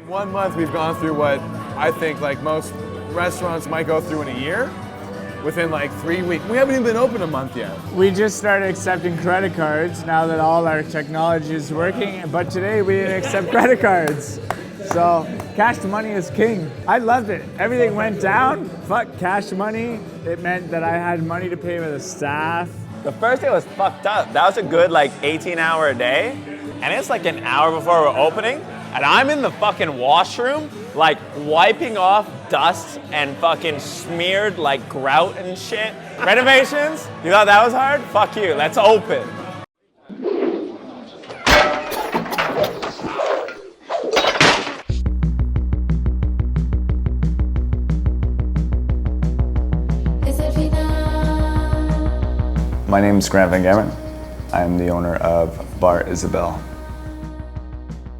In 1 month, we've gone through what I think like most restaurants might go through in a year. Within like 3 weeks. We haven't even been open a month yet. We just started accepting credit cards now that all our technology is working, but today we didn't accept credit cards. So cash money is king. I loved it. Everything went down. Fuck cash money. It meant that I had money to pay with the staff. The first day was fucked up. That was a good like 18-hour a day. And it's like an hour before we're opening. And I'm in the fucking washroom, like wiping off dust and fucking smeared like grout and shit. Renovations? You thought that was hard? Fuck you, let's open. My name is Grant Van Gameren. I am the owner of Bar Isabel.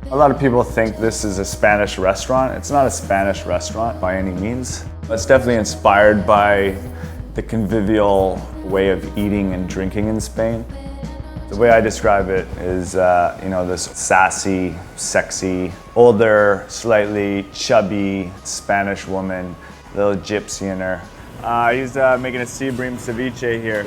A lot of people think this is a Spanish restaurant. It's not a Spanish restaurant by any means. It's definitely inspired by the convivial way of eating and drinking in Spain. The way I describe it is, this sassy, sexy, older, slightly chubby Spanish woman, little gypsy in her. He's making a sea bream ceviche here.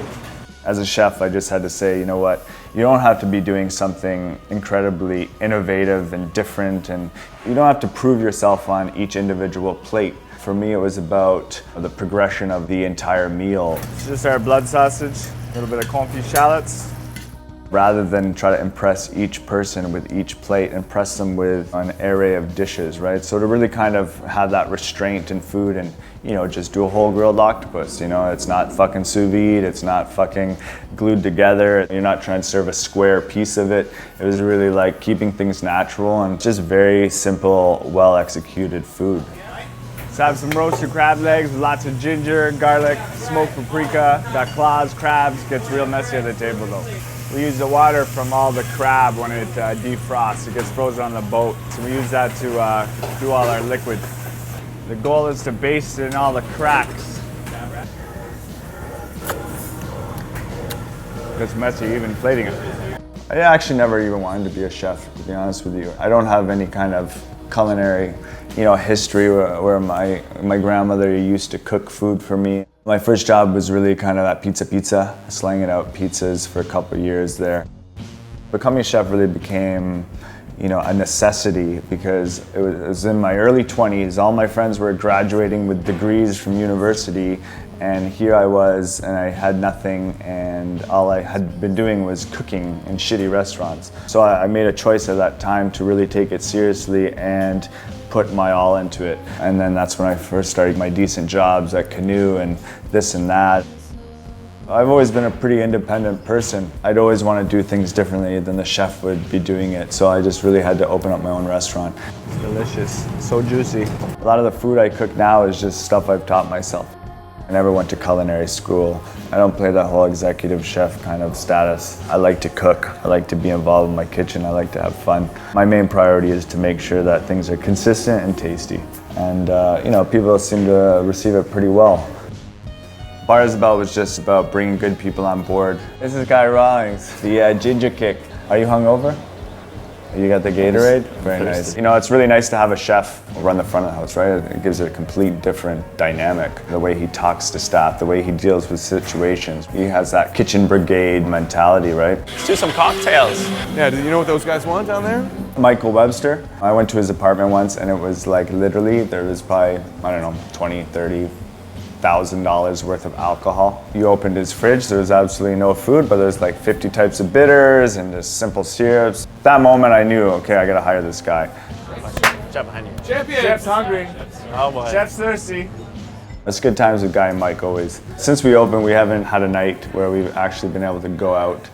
As a chef, I just had to say, you know what, you don't have to be doing something incredibly innovative and different, and you don't have to prove yourself on each individual plate. For me, it was about the progression of the entire meal. It's just our blood sausage, a little bit of confit shallots. Rather than try to impress each person with each plate, impress them with an array of dishes, right? So to really kind of have that restraint in food and, just do a whole grilled octopus, it's not fucking sous vide, it's not fucking glued together, you're not trying to serve a square piece of it. It was really like keeping things natural and just very simple, well-executed food. Let's have some roasted crab legs with lots of ginger, garlic, smoked paprika, got claws, crabs, gets real messy at the table though. We use the water from all the crab when it defrosts. It gets frozen on the boat. So we use that to do all our liquid. The goal is to baste it in all the cracks. It's messy even plating it. I actually never even wanted to be a chef, to be honest with you. I don't have any kind of culinary, history where my grandmother used to cook food for me. My first job was really kind of at Pizza, slanging out pizzas for a couple of years there. Becoming a chef really became, a necessity because it was in my early 20s. All my friends were graduating with degrees from university, and here I was, and I had nothing, and all I had been doing was cooking in shitty restaurants. So I made a choice at that time to really take it seriously and put my all into it. And then that's when I first started my decent jobs at Canoe and this and that. I've always been a pretty independent person. I'd always want to do things differently than the chef would be doing it. So I just really had to open up my own restaurant. It's delicious, so juicy. A lot of the food I cook now is just stuff I've taught myself. I never went to culinary school. I don't play that whole executive chef kind of status. I like to cook. I like to be involved in my kitchen. I like to have fun. My main priority is to make sure that things are consistent and tasty. And people seem to receive it pretty well. Bar Isabel was just about bringing good people on board. This is Guy Rawlings, the ginger kick. Are you hungover? You got the Gatorade? Very nice. It's really nice to have a chef run the front of the house, right? It gives it a complete different dynamic. The way he talks to staff, the way he deals with situations. He has that kitchen brigade mentality, right? Let's do some cocktails. Yeah, do you know what those guys want down there? Michael Webster. I went to his apartment once and it was like literally, there was probably, $20,000, $30,000 worth of alcohol. You opened his fridge, there was absolutely no food, but there's like 50 types of bitters and just simple syrups. That moment I knew, okay, I gotta hire this guy. Jump behind you. Champions! Chef's hungry. Oh boy. Chef's thirsty. It's good times with Guy and Mike always. Since we opened, we haven't had a night where we've actually been able to go out.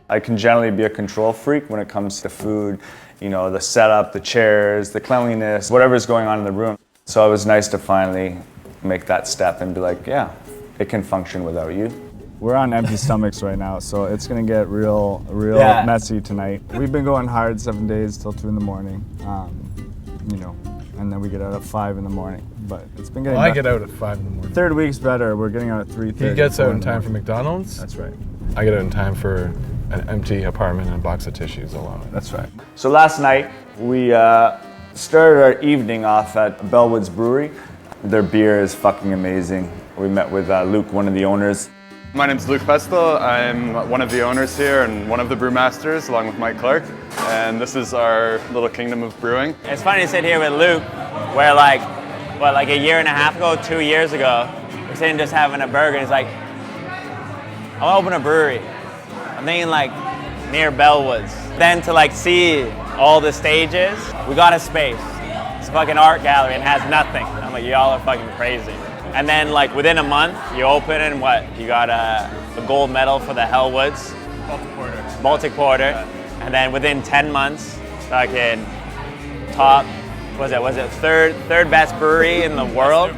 I can generally be a control freak when it comes to food, the setup, the chairs, the cleanliness, whatever's going on in the room. So it was nice to finally make that step and be like, yeah, it can function without you. We're on empty stomachs right now, so it's gonna get real messy tonight. We've been going hard 7 days till 2 in the morning, and then we get out at 5 in the morning. But it's been getting. I get out at 5 in the morning. Third week's better. We're getting out at 3:30. He gets out in time for McDonald's. That's right. I get out in time for an empty apartment and a box of tissues alone. That's right. So last night we Started our evening off at Bellwoods Brewery. Their beer is fucking amazing. We met with Luke, one of the owners. My name's Luke Pestel. I'm one of the owners here and one of the brewmasters along with Mike Clark. And this is our little kingdom of brewing. It's funny to sit here with Luke, where like a year and a half ago, 2 years ago, we're sitting just having a burger, and he's like, I want to open a brewery. I'm thinking like near Bellwoods. Then to like see all the stages, we got a space. It's a fucking art gallery and has nothing. I'm like, y'all are fucking crazy. And then like within a month, you open and what? You got a gold medal for the Hellwoods. Baltic Porter. And then within 10 months, fucking top, was it third best brewery in the world?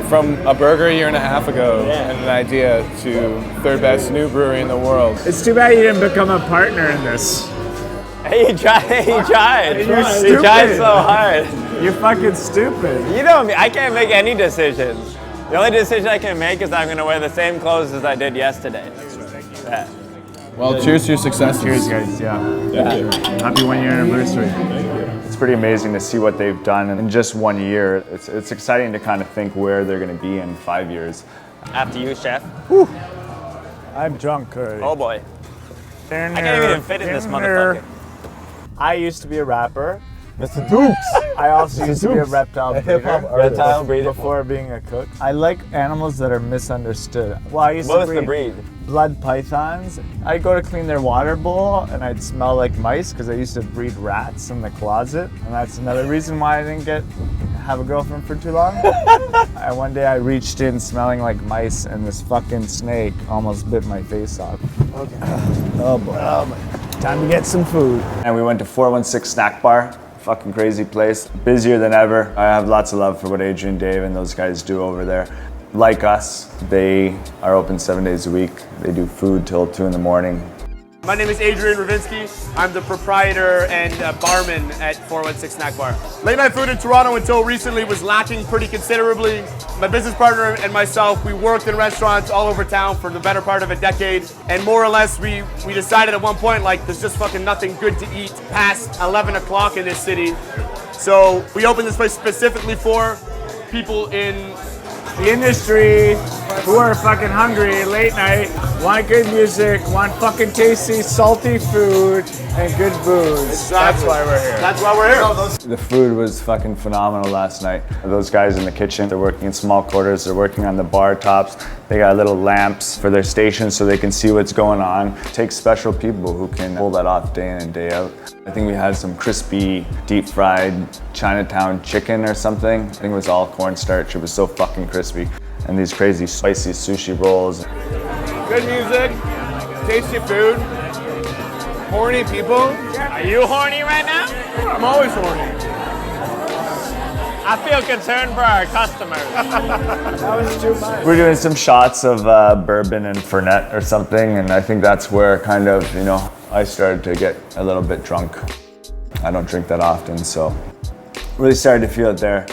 From a burger a year and a half ago and an idea to third best new brewery in the world. It's too bad you didn't become a partner in this. Hey, he tried. You're He stupid. tried so hard. You're fucking stupid. You know me, I can't make any decisions. The only decision I can make is that I'm gonna wear the same clothes as I did yesterday. Yeah. Well, cheers to your success. Cheers, guys. Yeah. Happy 1 year anniversary. It's pretty amazing to see what they've done in just 1 year. It's exciting to kind of think where they're going to be in 5 years. After you, chef. I'm drunk already. Oh boy. I can't even fit in this motherfucker. I used to be a rapper. Mr. Dukes. I also used to be a reptile breeder. Reptile breeder. Before being a cook. I like animals that are misunderstood. Well, I used to What was the breed? blood pythons. I'd go to clean their water bowl and I'd smell like mice because I used to breed rats in the closet. And that's another reason why I didn't have a girlfriend for too long. And one day I reached in smelling like mice and this fucking snake almost bit my face off. Okay. Oh boy. Time to get some food. And we went to 416 Snack Bar. Fucking crazy place. Busier than ever. I have lots of love for what Adrian, Dave, and those guys do over there. Like us, they are open 7 days a week. They do food till 2 in the morning. My name is Adrian Ravinsky. I'm the proprietor and barman at 416 Snack Bar. Late night food in Toronto until recently was lacking pretty considerably. My business partner and myself, we worked in restaurants all over town for the better part of a decade. And more or less, we decided at one point, like, there's just fucking nothing good to eat past 11 o'clock in this city. So we opened this place specifically for people in The industry who are fucking hungry late night, want good music, want fucking tasty, salty food, and good booze. Exactly. That's why we're here. That's why we're here. The food was fucking phenomenal last night. Those guys in the kitchen, they're working in small quarters, they're working on the bar tops. They got little lamps for their stations so they can see what's going on. It takes special people who can pull that off day in and day out. I think we had some crispy, deep fried Chinatown chicken or something. I think it was all cornstarch. It was so fucking crispy. And these crazy spicy sushi rolls. Good music, tasty food, horny people. Are you horny right now? I'm always horny. I feel concerned for our customers. That was too much. We're doing some shots of bourbon and Fernet or something, and I think that's where kind of, I started to get a little bit drunk. I don't drink that often, so really started to feel it there.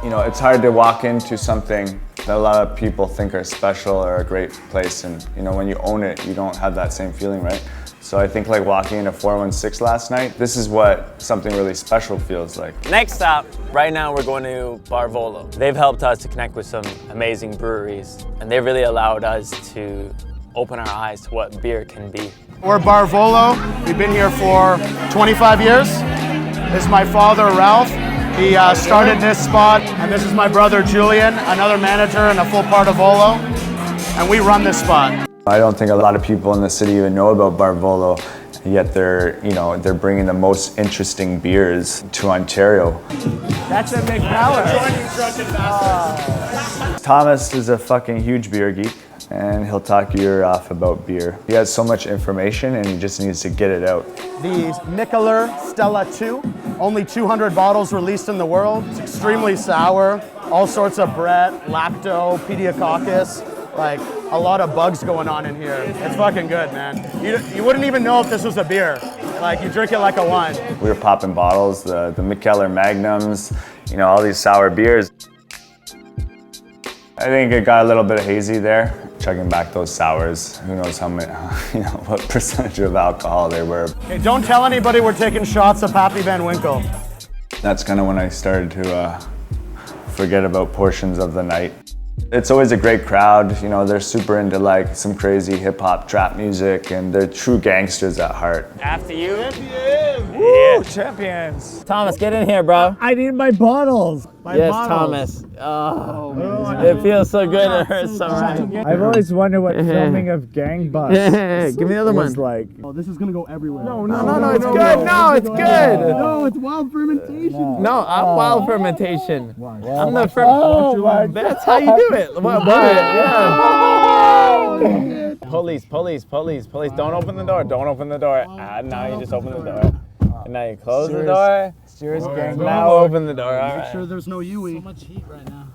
It's hard to walk into something that a lot of people think are special or a great place, and when you own it, you don't have that same feeling, right? So I think like walking into 416 last night, this is what something really special feels like. Next stop, right now we're going to Bar Volo. They've helped us to connect with some amazing breweries, and they've really allowed us to open our eyes to what beer can be. We're Bar Volo. We've been here for 25 years. This is my father, Ralph. He started this spot, and this is my brother, Julian, another manager and a full part of Volo, and we run this spot. I don't think a lot of people in the city even know about Bar Volo, yet they're bringing the most interesting beers to Ontario. That's a big power. Thomas is a fucking huge beer geek, and he'll talk your ear off about beer. He has so much information, and he just needs to get it out. The Nicolar Stella 2, only 200 bottles released in the world. It's extremely sour, all sorts of Brett, lacto, pediococcus, like a lot of bugs going on in here. It's fucking good, man. You wouldn't even know if this was a beer. Like, you drink it like a wine. We were popping bottles, the Mikkeller Magnums, all these sour beers. I think it got a little bit hazy there. Chugging back those sours, who knows how many, what percentage of alcohol they were. Hey, don't tell anybody we're taking shots of Pappy Van Winkle. That's kind of when I started to forget about portions of the night. It's always a great crowd, they're super into like some crazy hip hop trap music, and they're true gangsters at heart. After you. Woo, champions. Thomas, get in here, bro. I need my bottles. Yes, Thomas. Oh, it feels so good. It hurts so much. I've always wondered what filming of gang bus Give me the other was one. like. Oh, this is gonna go everywhere. No, it's good. No, it's good. No, it's wild fermentation. No, I'm wild fermentation. I'm the That's how you do it. What? Yeah. Police. Don't open the door. Don't open the door. Now you just open the door. And now you close the door. Serious gang. Now open the door. All Make right. sure there's no Yui. So much heat right now.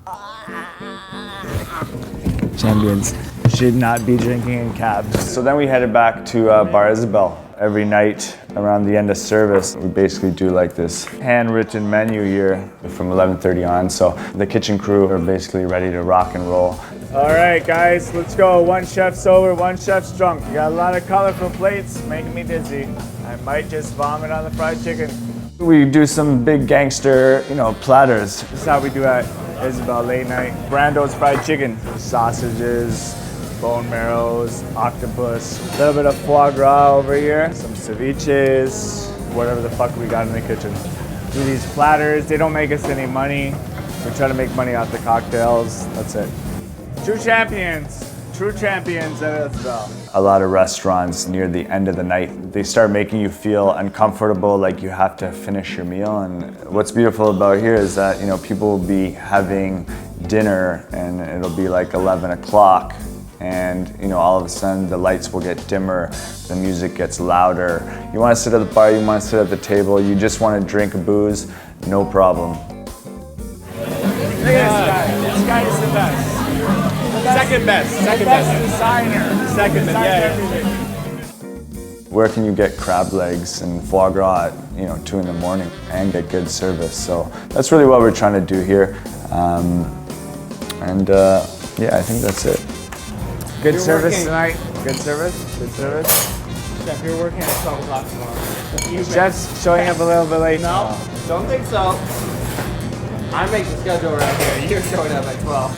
Champions should not be drinking in cabs. So then we headed back to Bar Isabel. Every night around the end of service, we basically do like this handwritten menu here from 11:30 on. So the kitchen crew are basically ready to rock and roll. All right, guys, let's go. One chef's sober, one chef's drunk. We got a lot of colorful plates, making me dizzy. I might just vomit on the fried chicken. We do some big gangster, platters. This is how we do at Isabel late night. Brando's fried chicken, sausages, bone marrows, octopus, a little bit of foie gras over here, some ceviches, whatever the fuck we got in the kitchen. Do these platters, they don't make us any money. We try to make money off the cocktails, that's it. True champions at Isabel. A lot of restaurants near the end of the night, they start making you feel uncomfortable, like you have to finish your meal. And what's beautiful about here is that, people will be having dinner and it'll be like 11 o'clock. And all of a sudden the lights will get dimmer, the music gets louder. You want to sit at the bar, you want to sit at the table, you just want to drink a booze, no problem. Look at this guy. This guy is the best. Second best. Designer. Second best. Yeah. Where can you get crab legs and foie gras at 2 in the morning and get good service? So that's really what we're trying to do here. Yeah, I think that's it. Good service tonight. Good service. Chef, you're working at 12 o'clock tomorrow. Chef's showing up a little bit late. No, don't think so. I make the schedule around here. You're showing up at 12.